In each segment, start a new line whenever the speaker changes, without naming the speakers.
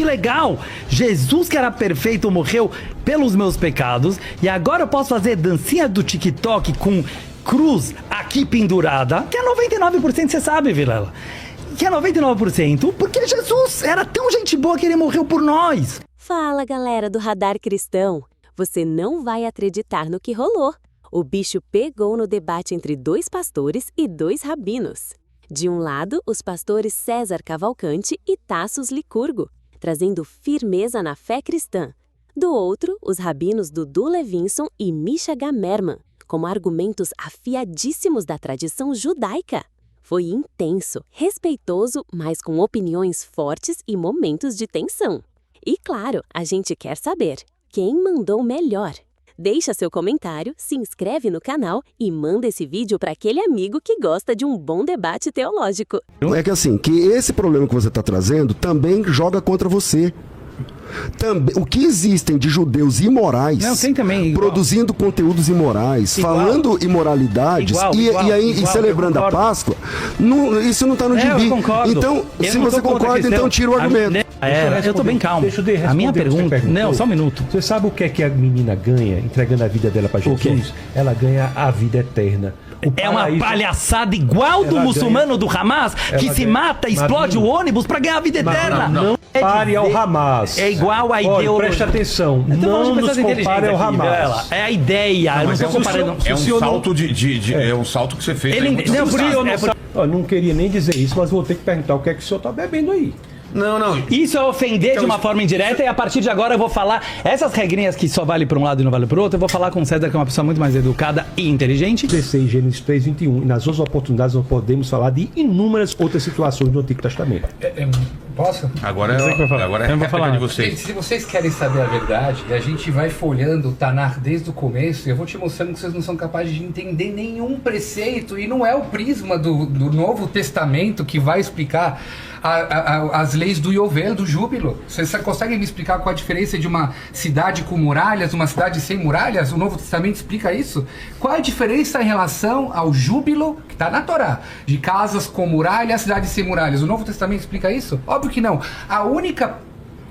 que legal! Jesus, que era perfeito, morreu pelos meus pecados. E agora eu posso fazer dancinha do TikTok com cruz aqui pendurada. Que é 99%, você sabe, Vilela. Que é 99%, porque Jesus era tão gente boa que ele morreu por nós.
Fala, galera do Radar Cristão. Você não vai acreditar no que rolou. O bicho pegou no debate entre 2 pastores e 2 rabinos. De um lado, os pastores César Cavalcante e Tassos Licurgo, trazendo firmeza na fé cristã. Do outro, os rabinos Dudu Levinson e Misha Gamerman, como argumentos afiadíssimos da tradição judaica. Foi intenso, respeitoso, mas com opiniões fortes e momentos de tensão. E claro, a gente quer saber, quem mandou melhor? Deixa seu comentário, se inscreve no canal e manda esse vídeo para aquele amigo que gosta de um bom debate teológico.
É que assim, que esse problema que você está trazendo também joga contra você. Também, o que existem de judeus imorais,
não, tem também,
produzindo conteúdos imorais, falando imoralidades e celebrando a Páscoa, isso não está no gibi. Então, se você concorda, então tira o argumento.
Eu tô bem calmo. A minha pergunta... Não, só um minuto.
Você sabe o que é que a menina ganha entregando a vida dela para Jesus? Ela ganha a vida eterna.
É uma palhaçada igual do muçulmano do Hamas, que se mata, explode o ônibus para ganhar a vida eterna.
Não pare ao Hamas.
É igual a ideologia.
Preste atenção. Não nos compare ao Hamas.
É a ideia. Eu não estou comparando.
É um salto é um salto que você fez.
Eu não queria nem dizer isso, mas vou ter que perguntar o que é que o senhor está bebendo aí.
Não.
Isso é ofender de uma forma indireta, e a partir de agora eu vou falar essas regrinhas que só vale para um lado e não vale para o outro. Eu vou falar com o César, que é uma pessoa muito mais educada e inteligente.
16, Gênesis 3, 21. E nas outras oportunidades nós podemos falar de inúmeras outras situações do Antigo Testamento.
Posso?
Agora é a falar de vocês.
Se vocês querem saber a verdade, a gente vai folhando o Tanar desde o começo e eu vou te mostrando que vocês não são capazes de entender nenhum preceito, e não é o prisma do Novo Testamento que vai explicar as leis do Yovel, do júbilo. Vocês conseguem me explicar qual a diferença de uma cidade com muralhas, uma cidade sem muralhas? O Novo Testamento explica isso? Qual a diferença em relação ao júbilo, que está na Torá, de casas com muralhas, cidades sem muralhas? O Novo Testamento explica isso? Óbvio que não. A única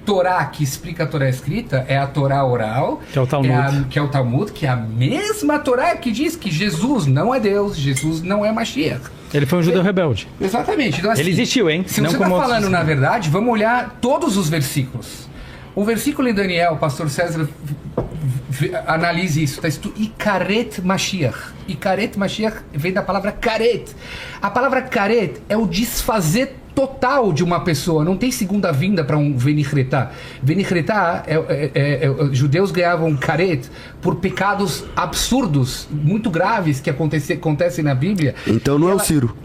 Torá que explica a Torá escrita é a Torá oral,
que é o Talmud,
que é o Talmud, que é a mesma Torá que diz que Jesus não é Deus, Jesus não é Mashiach.
Ele foi um judeu rebelde.
Exatamente. Então, assim,
ele existiu, hein?
Se você está falando, na verdade, vamos olhar todos os versículos. O versículo em Daniel, o pastor César analise isso. Está escrito Ikaret Mashiach. Ikaret Mashiach vem da palavra karet. A palavra karet é o desfazer total de uma pessoa. Não tem segunda vinda para um venichretá. Venichretá, judeus ganhavam karet por pecados absurdos, muito graves, que acontecem na Bíblia.
Então não é o Ciro.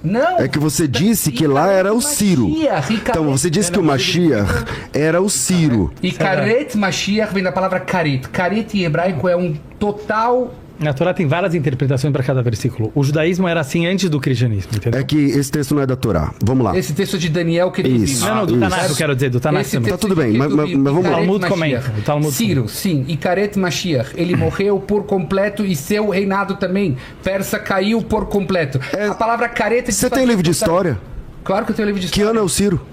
Não.
É que você disse que lá era o Ciro. Então você disse que o Mashiach era o Ciro.
E Karet Mashiach vem da palavra Karet. Karet em hebraico é um total...
Na Torá tem várias interpretações para cada versículo. O judaísmo era assim antes do cristianismo, entendeu?
É que esse texto não é da Torá. Vamos lá.
Esse texto é de Daniel que ele
isso.
Não, do Tanakh, eu quero dizer, do Tanakh também.
Tá tudo bem, mas vamos lá.
O Talmud comenta. O Talmud
Ciro, sim. E Karet Mashiach, ele morreu por completo e seu reinado também. Persa caiu por completo. A palavra Karet...
Você tem livro de história?
Claro que eu tenho livro de história.
Que ano é o Ciro?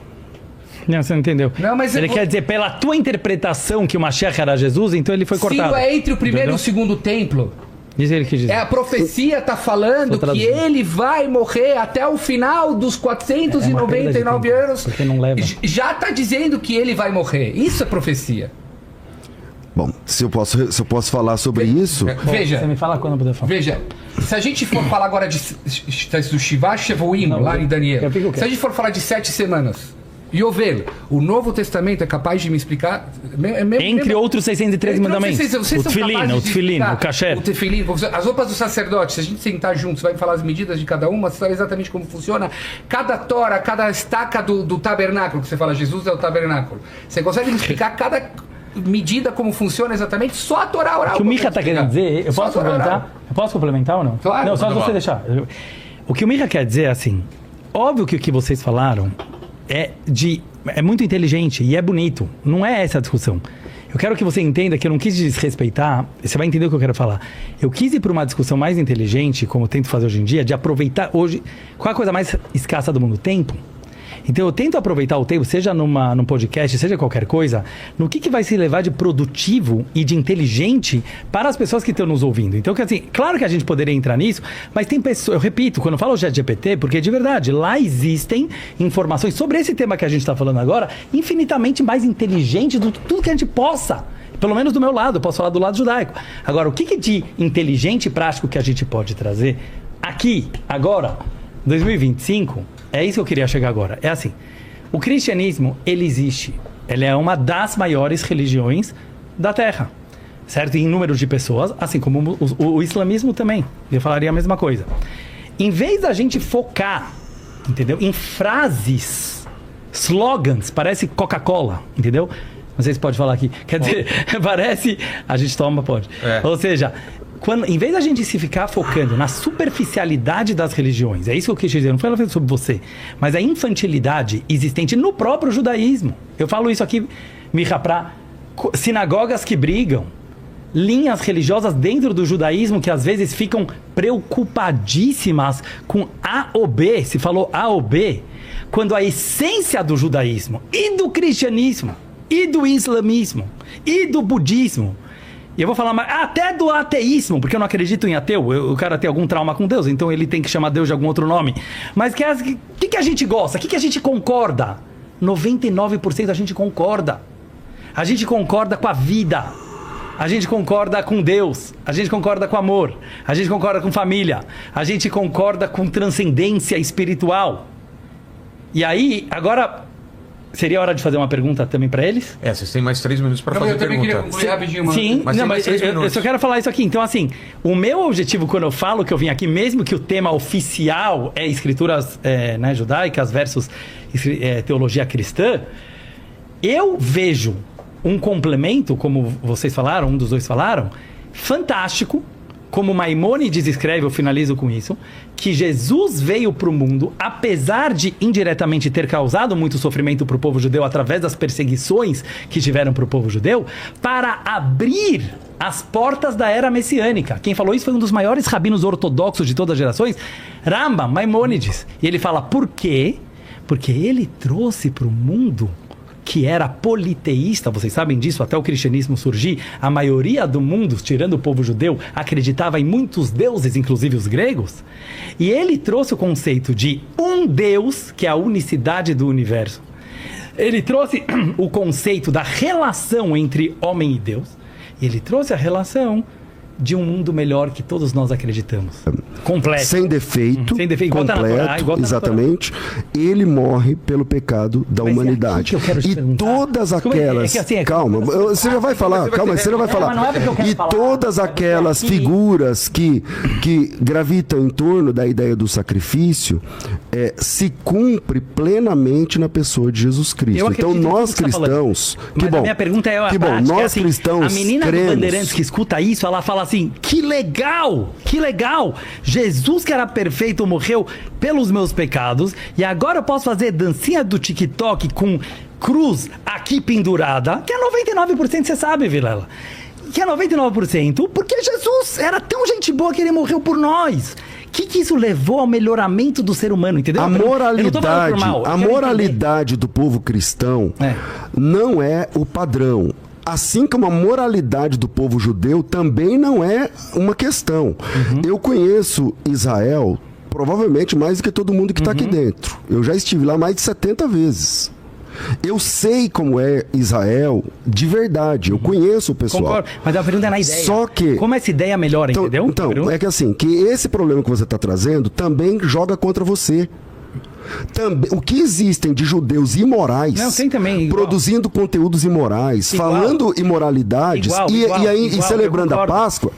Não, você não entendeu.
Não, mas
ele quer dizer, pela tua interpretação que o Mashiach era Jesus, então ele foi cortado.
Ciro é entre o primeiro e o segundo templo.
Diz ele que diz.
A profecia está falando que ele vai morrer até o final dos 499 anos.
Porque não leva.
Já está dizendo que ele vai morrer. Isso é profecia.
Bom, se eu posso falar sobre isso...
Veja.
Você me fala quando eu puder falar.
Veja, se a gente for falar agora do Shiva Shevuim, lá em Daniel. Se a gente for falar de 7 semanas... Yovel, o Novo Testamento é capaz de me explicar...
Entre outros 613 mandamentos. O Tefilin, o Kasher.
O Tefilin, as roupas do sacerdote, se a gente sentar juntos, vai falar as medidas de cada uma, você sabe exatamente como funciona. Cada tora, cada estaca do tabernáculo, que você fala, Jesus é o tabernáculo. Você consegue me explicar cada medida, como funciona exatamente? Só a Torá oral.
O que o Micha está querendo dizer, eu posso complementar? Eu posso complementar ou não?
Claro.
Não, só se você deixar. O que o Micha quer dizer é assim, óbvio que o que vocês falaram é muito inteligente e é bonito. Não é essa a discussão. Eu quero que você entenda que eu não quis desrespeitar. Você vai entender o que eu quero falar. Eu quis ir para uma discussão mais inteligente, como eu tento fazer hoje em dia, de aproveitar hoje... Qual é a coisa mais escassa do mundo? Tempo. Então eu tento aproveitar o tempo, seja num podcast, seja qualquer coisa, no que vai se levar de produtivo e de inteligente para as pessoas que estão nos ouvindo. Então, assim, claro que a gente poderia entrar nisso, mas tem pessoas, eu repito, quando eu falo ChatGPT, porque de verdade, lá existem informações sobre esse tema que a gente está falando agora, infinitamente mais inteligentes do que tudo que a gente possa. Pelo menos do meu lado, eu posso falar do lado judaico. Agora, o que de inteligente e prático que a gente pode trazer aqui, agora, 2025, é isso que eu queria chegar agora. É assim, o cristianismo, ele existe. Ele é uma das maiores religiões da Terra, certo? Em número de pessoas, assim como o islamismo também. Eu falaria a mesma coisa. Em vez da gente focar, entendeu? Em frases, slogans, parece Coca-Cola, entendeu? Não sei se pode falar aqui. Quer dizer, parece... A gente toma, pode. Ou seja... em vez da gente se ficar focando na superficialidade das religiões, é isso que eu quis dizer, não foi sobre você, mas a infantilidade existente no próprio judaísmo. Eu falo isso aqui, Micha, para sinagogas que brigam, linhas religiosas dentro do judaísmo que às vezes ficam preocupadíssimas com A ou B, se falou A ou B, quando a essência do judaísmo e do cristianismo e do islamismo e do budismo, e eu vou falar mais, até do ateísmo, porque eu não acredito em ateu. O cara tem algum trauma com Deus, então ele tem que chamar Deus de algum outro nome. Mas o que a gente gosta? O que a gente concorda? 99% a gente concorda. A gente concorda com a vida. A gente concorda com Deus. A gente concorda com amor. A gente concorda com família. A gente concorda com transcendência espiritual. E aí, agora... Seria hora de fazer uma pergunta também para eles?
Vocês têm mais 3 minutos para fazer pergunta. Eu também queria concluir rapidinho.
Sim, mas eu só quero falar isso aqui. Então, assim, o meu objetivo quando eu falo que eu vim aqui, mesmo que o tema oficial é escrituras judaicas versus teologia cristã, eu vejo um complemento, como vocês falaram, um dos dois falaram, fantástico, como Maimônides escreve, eu finalizo com isso, que Jesus veio para o mundo, apesar de indiretamente ter causado muito sofrimento para o povo judeu através das perseguições que tiveram para o povo judeu, para abrir as portas da era messiânica. Quem falou isso foi um dos maiores rabinos ortodoxos de todas as gerações, Rambam, Maimônides. E ele fala, por quê? Porque ele trouxe para o mundo que era politeísta, vocês sabem disso, até o cristianismo surgir, a maioria do mundo, tirando o povo judeu, acreditava em muitos deuses, inclusive os gregos, e ele trouxe o conceito de um Deus, que é a unicidade do universo. Ele trouxe o conceito da relação entre homem e Deus, e ele trouxe a relação de um mundo melhor que todos nós acreditamos. Completo.
Sem defeito.
Sem defeito.
Completo, exatamente. Ele morre pelo pecado da humanidade. E todas aquelas... Calma, você já vai falar. Calma, você já vai falar. E todas aquelas figuras que gravitam em torno da ideia do sacrifício se cumpre plenamente na pessoa de Jesus Cristo. Então nós cristãos... Que bom.
A minha pergunta é
que bom. Nós cristãos
a menina do Bandeirantes que escuta isso, ela fala assim, que legal, Jesus que era perfeito morreu pelos meus pecados e agora eu posso fazer dancinha do TikTok com cruz aqui pendurada, que é 99%, você sabe, Vilela, que é 99%, porque Jesus era tão gente boa que ele morreu por nós. O que isso levou ao melhoramento do ser humano, entendeu?
A moralidade do povo cristão não é o padrão. Assim como a moralidade do povo judeu também não é uma questão. Eu conheço Israel provavelmente mais do que todo mundo que está aqui dentro. Eu já estive lá mais de 70 vezes. Eu sei como é Israel de verdade. Eu conheço o pessoal.
Concordo, mas a pergunta é na ideia.
Só que...
Como essa ideia melhora, entendeu?
Então, é que assim, que esse problema que você está trazendo também joga contra você. Também, o que existem de judeus imorais, produzindo conteúdos imorais, falando imoralidades e celebrando a Páscoa,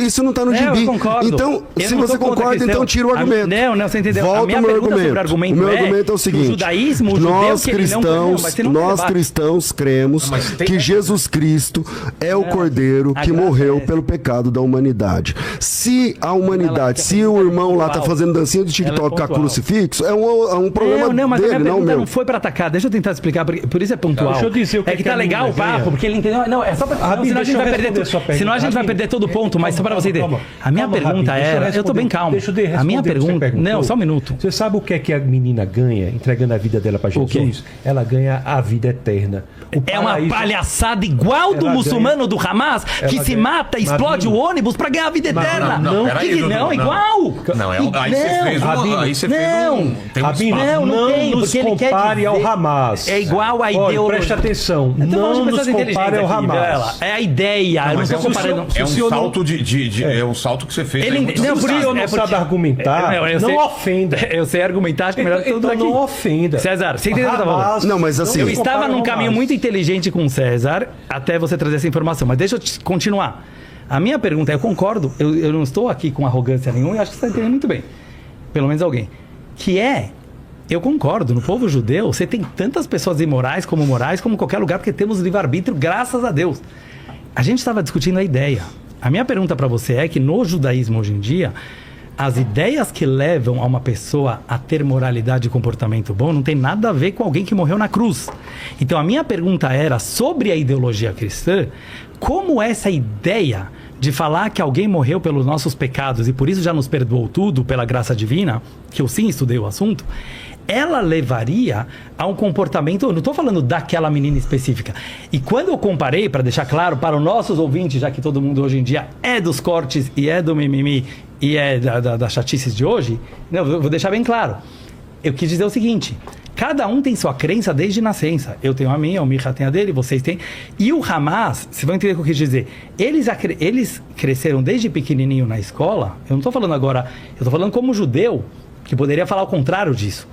isso não está no gibi. Então, se você concorda, então tira o argumento.
Não, você entendeu?
Volta o meu argumento. O meu argumento é o seguinte: nós cristãos cremos que Jesus Cristo é o Cordeiro que morreu pelo pecado da humanidade. Se a humanidade, se o irmão lá está fazendo dancinha do TikTok com a crucifixo, um problema
não, mas
dele,
a minha pergunta
meu.
não foi pra atacar. Deixa eu tentar explicar, por isso é pontual.
Deixa eu dizer o que
é que tá legal o papo, porque ele entendeu. Não, é só pra... senão a gente vai perder senão a gente vai perder todo o ponto, mas só pra você entender. A minha pergunta era... Eu tô bem calmo. A minha pergunta... Não, só um minuto.
Você sabe o que a menina ganha entregando a vida dela pra Jesus? Ela ganha a vida eterna.
É uma palhaçada igual do muçulmano do Hamas, que se mata, explode o ônibus pra ganhar a vida eterna. Não, igual.
Não, aí você fez um...
Não
tem,
nos compare ao Hamas.
É igual a ideologia.
Preste atenção. Não nos compare ao Hamas.
É a ideia. Eu não estou comparando.
É um salto é um salto que você fez.
Não, por isso não sabe argumentar. Não ofenda.
Eu sei argumentar, acho que é melhor que tudo aqui.
Não ofenda.
César, você entendeu o que eu tava falando?
Não, mas assim...
Eu estava num caminho muito inteligente com o César até você trazer essa informação. Mas deixa eu continuar. A minha pergunta é, eu concordo, eu não estou aqui com arrogância nenhuma e acho que você está entendendo muito bem. Pelo menos alguém. Que é, eu concordo, no povo judeu você tem tantas pessoas imorais como morais como em qualquer lugar, porque temos livre-arbítrio, graças a Deus. A gente estava discutindo a ideia. A minha pergunta para você é que no judaísmo hoje em dia, as ideias que levam a uma pessoa a ter moralidade e comportamento bom não tem nada a ver com alguém que morreu na cruz. Então a minha pergunta era sobre a ideologia cristã, como essa ideia de falar que alguém morreu pelos nossos pecados e por isso já nos perdoou tudo pela graça divina, que eu sim estudei o assunto, ela levaria a um comportamento... Eu não estou falando daquela menina específica. E quando eu comparei, para deixar claro para os nossos ouvintes, já que todo mundo hoje em dia é dos cortes e é do mimimi e é das chatices de hoje, não, eu vou deixar bem claro. Eu quis dizer o seguinte... Cada um tem sua crença desde nascença. Eu tenho a minha, o Micha tem a dele, vocês têm. E o Hamas, vocês vão entender o que eu quis dizer. Eles cresceram desde pequenininho na escola. Eu não estou falando agora... Eu estou falando como judeu, que poderia falar o contrário disso.